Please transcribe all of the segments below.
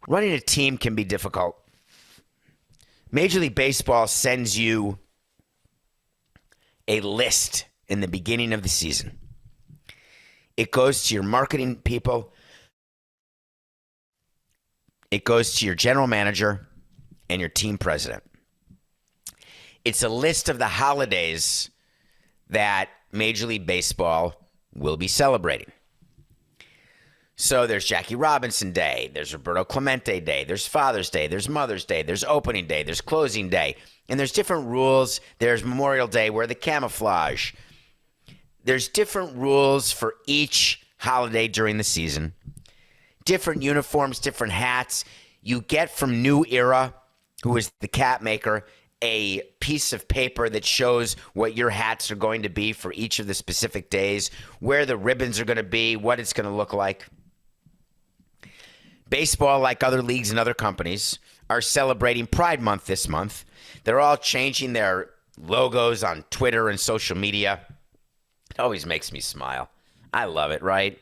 Running a team can be difficult. Major League Baseball sends you a list in the beginning of the season. It goes to your marketing people. It goes to your general manager and your team president. It's a list of the holidays that Major League Baseball will be celebrating. So there's Jackie Robinson Day, there's Roberto Clemente Day, there's Father's Day, there's Mother's Day, there's Opening Day, there's Closing Day, and there's different rules. There's Memorial Day, wear the camouflage. There's different rules for each holiday during the season. Different uniforms, different hats. You get from New Era, who is the cap maker, a piece of paper that shows what your hats are going to be for each of the specific days, where the ribbons are going to be, what it's going to look like. Baseball, like other leagues and other companies, are celebrating Pride Month this month. They're all changing their logos on Twitter and social media. It always makes me smile. I love it, right?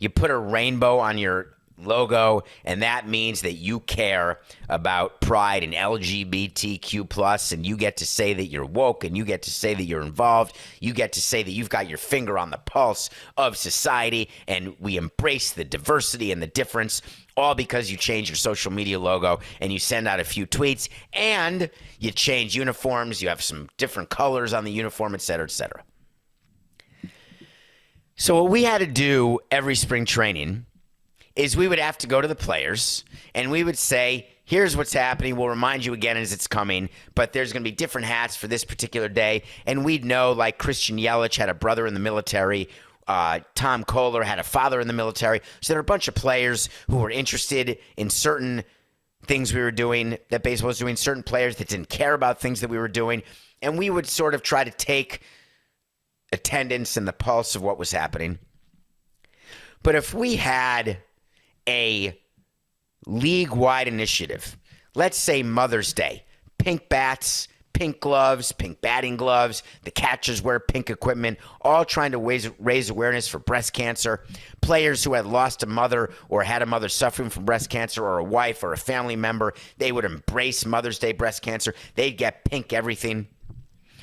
You put a rainbow on your logo, and that means that you care about pride and LGBTQ+, and you get to say that you're woke, and you get to say that you're involved. You get to say that you've got your finger on the pulse of society, and we embrace the diversity and the difference, all because you change your social media logo and you send out a few tweets, and you change uniforms, you have some different colors on the uniform, et cetera, et cetera. So what we had to do every spring training is we would have to go to the players and we would say, here's what's happening. We'll remind you again as it's coming, but there's going to be different hats for this particular day. And we'd know, like Christian Yelich had a brother in the military. Tom Kohler had a father in the military. So there are a bunch of players who were interested in certain things we were doing, that baseball was doing, certain players that didn't care about things that we were doing. And we would sort of try to take attendance and the pulse of what was happening. But if we had a league-wide initiative, let's say Mother's Day, pink bats, pink gloves, pink batting gloves, the catchers wear pink equipment, all trying to raise awareness for breast cancer. Players who had lost a mother or had a mother suffering from breast cancer, or a wife or a family member, they would embrace Mother's Day breast cancer. They'd get pink everything.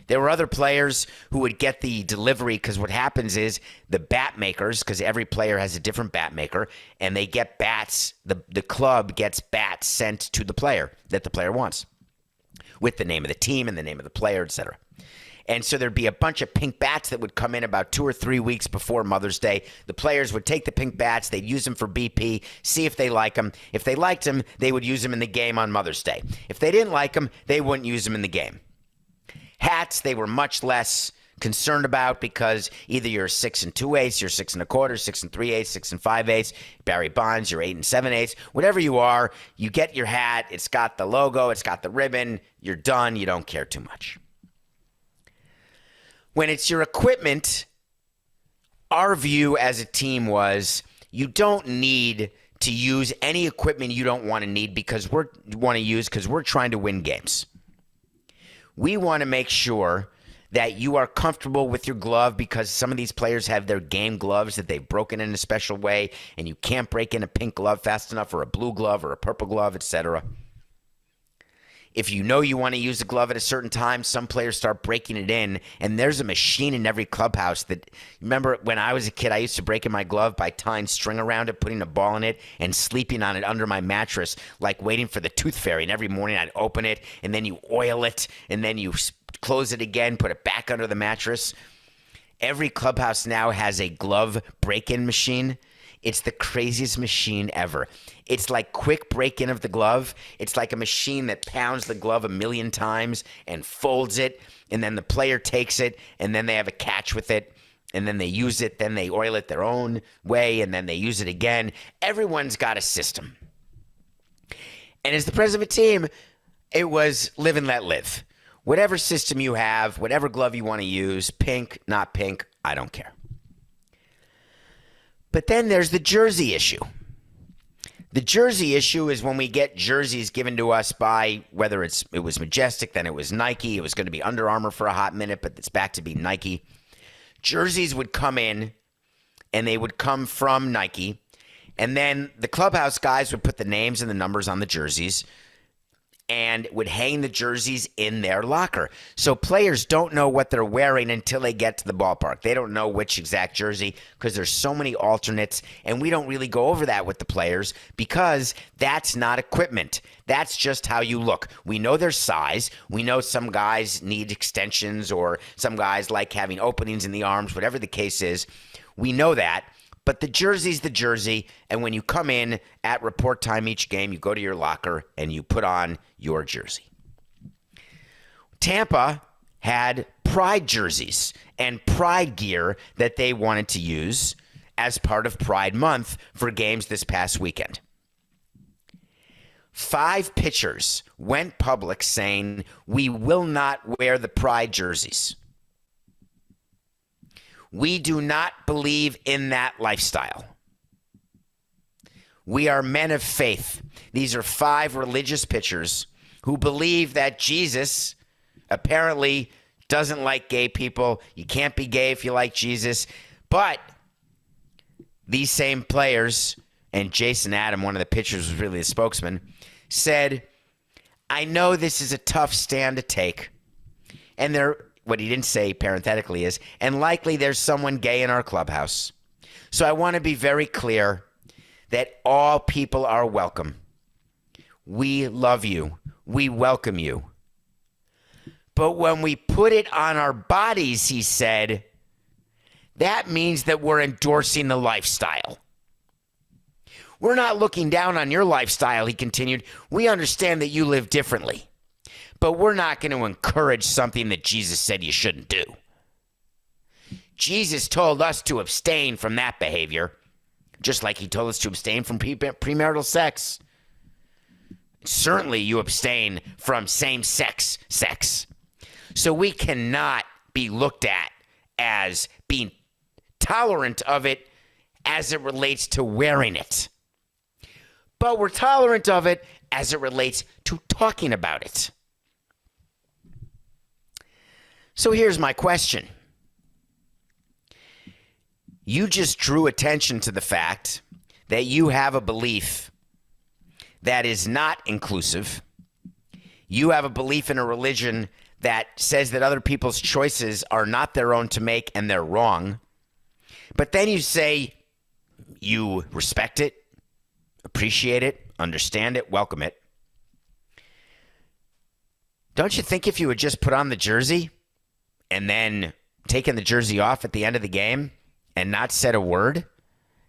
There were other players who would get the delivery, because what happens is the bat makers, because every player has a different bat maker, and they get bats. The club gets bats sent to the player that the player wants, with the name of the team and the name of the player, etc. And so there'd be a bunch of pink bats that would come in about 2 or 3 weeks before Mother's Day. The players would take the pink bats, they'd use them for BP, see if they like them. If they liked them, they would use them in the game on Mother's Day. If they didn't like them, they wouldn't use them in the game. Hats, they were much less concerned about, because either you're 6 2/8, you're 6 1/4, 6 3/8, 6 5/8, Barry Bonds, you're 8 7/8, whatever you are, you get your hat, it's got the logo, it's got the ribbon, you're done, you don't care too much. When it's your equipment, our view as a team was, you don't need to use any equipment you don't want to need because we're trying to win games. We want to make sure that you are comfortable with your glove, because some of these players have their game gloves that they've broken in a special way, and you can't break in a pink glove fast enough, or a blue glove, or a purple glove, etc. If you know you want to use a glove at a certain time, some players start breaking it in, and there's a machine in every clubhouse that, remember when I was a kid, I used to break in my glove by tying string around it, putting a ball in it, and sleeping on it under my mattress, like waiting for the tooth fairy. And every morning I'd open it, and then you oil it, and then you close it again, put it back under the mattress. Every clubhouse now has a glove break-in machine. It's the craziest machine ever. It's like quick break-in of the glove. It's like a machine that pounds the glove 1,000,000 times and folds it, and then the player takes it, and then they have a catch with it, and then they use it, then they oil it their own way, and then they use it again. Everyone's got a system. And as the president of a team, it was live and let live. Whatever system you have, whatever glove you want to use, pink, not pink, I don't care. But then there's the jersey issue. The jersey issue is when we get jerseys given to us by, whether it was Majestic, then it was Nike. It was going to be Under Armour for a hot minute, but it's back to be Nike. Jerseys would come in, and they would come from Nike, And then the clubhouse guys would put the names and the numbers on the jerseys and would hang the jerseys in their locker. So players don't know what they're wearing until they get to the ballpark. They don't know which exact jersey because there's so many alternates, and we don't really go over that with the players because that's not equipment. That's just how you look. We know their size. We know some guys need extensions or some guys like having openings in the arms, whatever the case is. We know that. But the jersey's the jersey, and when you come in at report time each game, you go to your locker and you put on your jersey. Tampa had pride jerseys and pride gear that they wanted to use as part of Pride Month for games this past weekend. 5 pitchers went public saying, we will not wear the pride jerseys. We do not believe in that lifestyle. We are men of faith. These are 5 religious pitchers who believe that Jesus apparently doesn't like gay people. You can't be gay if you like Jesus. But these same players, and Jason Adam, one of the pitchers, was really the spokesman, said, I know this is a tough stand to take. And what he didn't say parenthetically is, and likely there's someone gay in our clubhouse. So I want to be very clear that all people are welcome. We love you. We welcome you. But when we put it on our bodies, he said, that means that we're endorsing the lifestyle. We're not looking down on your lifestyle, he continued. We understand that you live differently. But we're not going to encourage something that Jesus said you shouldn't do. Jesus told us to abstain from that behavior, just like he told us to abstain from premarital sex. Certainly you abstain from same-sex sex. So we cannot be looked at as being tolerant of it as it relates to wearing it. But we're tolerant of it as it relates to talking about it. So here's my question. You just drew attention to the fact that you have a belief that is not inclusive. You have a belief in a religion that says that other people's choices are not their own to make and they're wrong. But then you say you respect it, appreciate it, understand it, welcome it. Don't you think if you would just put on the jersey and then taken the jersey off at the end of the game and not said a word,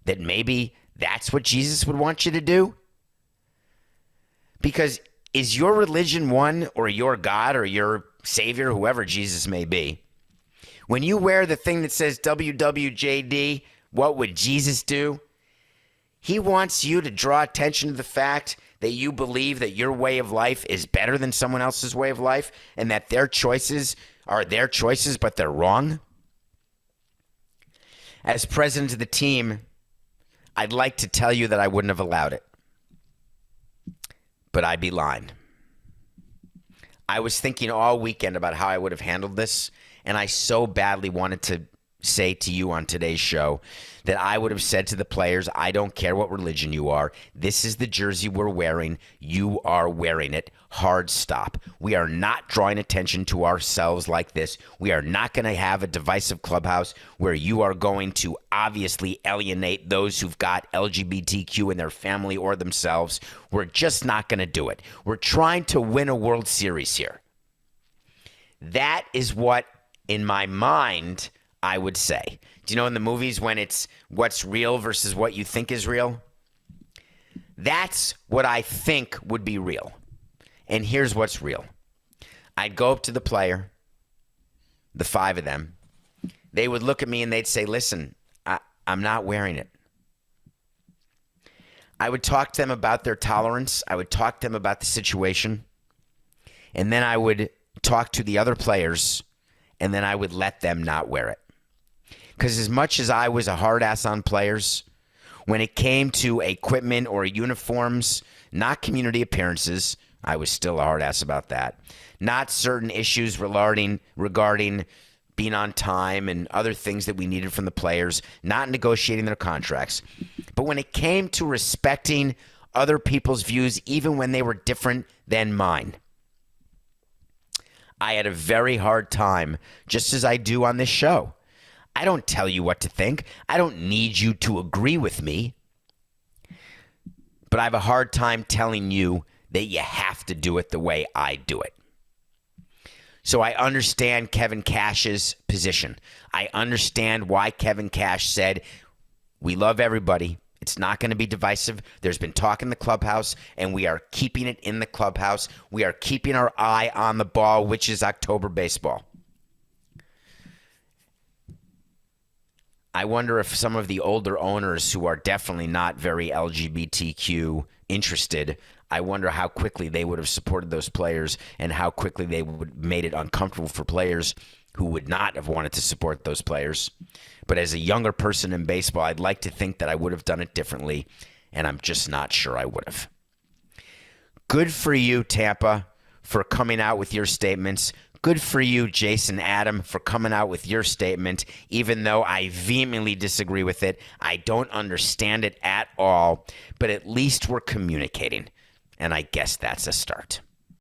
that maybe that's what Jesus would want you to do? Because is your religion one, or your God or your Savior, whoever Jesus may be, when you wear the thing that says WWJD, what would Jesus do? He wants you to draw attention to the fact that you believe that your way of life is better than someone else's way of life and that their choices are their choices, but they're wrong. As president of the team, I'd like to tell you that I wouldn't have allowed it, but I'd be lying. I was thinking all weekend about how I would have handled this, and I so badly wanted to say to you on today's show that I would have said to the players, I don't care what religion you are. This is the jersey we're wearing. You are wearing it. Hard stop. We are not drawing attention to ourselves like this. We are not going to have a divisive clubhouse where you are going to obviously alienate those who've got LGBTQ in their family or themselves. We're just not going to do it. We're trying to win a World Series here. That is what, in my mind, I would say. Do you know in the movies when it's what's real versus what you think is real? That's what I think would be real. And here's what's real. I'd go up to the player, the 5 of them. They would look at me and they'd say, listen, I'm not wearing it. I would talk to them about their tolerance. I would talk to them about the situation. And then I would talk to the other players, and then I would let them not wear it. Because as much as I was a hard ass on players, when it came to equipment or uniforms, not community appearances, I was still a hard ass about that. Not certain issues regarding being on time and other things that we needed from the players, not negotiating their contracts. But when it came to respecting other people's views, even when they were different than mine, I had a very hard time, just as I do on this show. I don't tell you what to think. I don't need you to agree with me. But I have a hard time telling you that you have to do it the way I do it. So I understand Kevin Cash's position. I understand why Kevin Cash said, we love everybody. It's not going to be divisive. There's been talk in the clubhouse, and we are keeping it in the clubhouse. We are keeping our eye on the ball, which is October baseball. I wonder if some of the older owners who are definitely not very LGBTQ interested, I wonder how quickly they would have supported those players and how quickly they would have made it uncomfortable for players who would not have wanted to support those players. But as a younger person in baseball, I'd like to think that I would have done it differently, and I'm just not sure I would have. Good for you, Tampa, for coming out with your statements. Good for you, Jason Adam, for coming out with your statement, even though I vehemently disagree with it. I don't understand it at all, but at least we're communicating, and I guess that's a start.